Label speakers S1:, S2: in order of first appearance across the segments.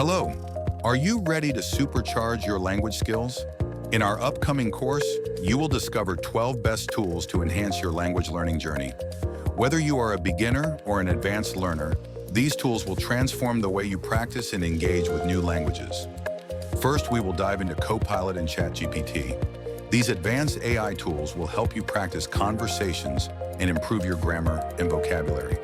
S1: Hello, are you ready to supercharge your language skills? In our upcoming course, you will discover 12 best tools to enhance your language learning journey. Whether you are a beginner or an advanced learner, these tools will transform the way you practice and engage with new languages. First, we will dive into Copilot and ChatGPT. These advanced AI tools will help you practice conversations and improve your grammar and vocabulary.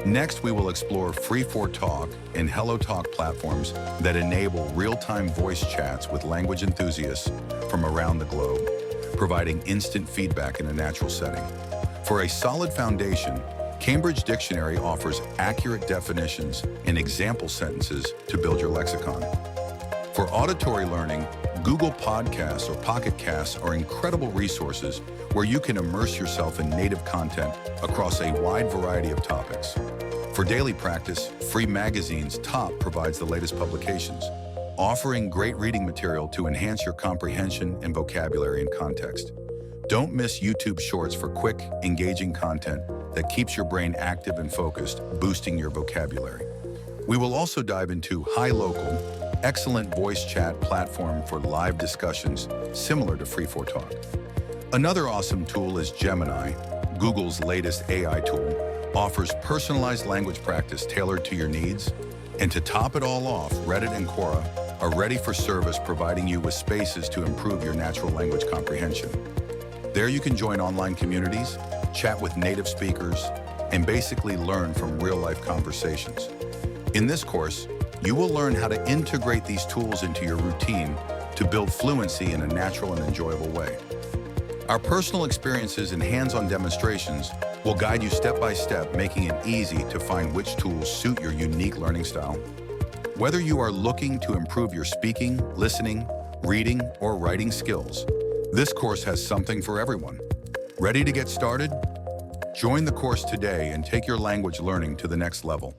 S1: Next, we will explore FreeMagaZine and HelloTalk platforms that enable real-time voice chats with language enthusiasts from around the globe, providing instant feedback in a natural setting. For a solid foundation, Cambridge Dictionary offers accurate definitions and example sentences to build your lexicon. For auditory learning, Google Podcasts or Pocket Casts are incredible resources where you can immerse yourself in native content across a wide variety of topics. For daily practice, freemagazinestop provides the latest publications, offering great reading material to enhance your comprehension and vocabulary and context. Don't miss YouTube Shorts for quick, engaging content that keeps your brain active and focused, boosting your vocabulary. We will also dive into Hilokal, excellent voice chat platform for live discussions similar to FreeMagaZine. Another awesome tool is Gemini, Google's latest AI tool, offers personalized language practice tailored to your needs. And to top it all off, Reddit and Quora are ready for service, providing you with spaces to improve your natural language comprehension. There you can join online communities, chat with native speakers, and basically learn from real-life conversations. In this course, you will learn how to integrate these tools into your routine to build fluency in a natural and enjoyable way. Our personal experiences and hands-on demonstrations will guide you step by step, making it easy to find which tools suit your unique learning style. Whether you are looking to improve your speaking, listening, reading, or writing skills, this course has something for everyone. Ready to get started? Join the course today and take your language learning to the next level.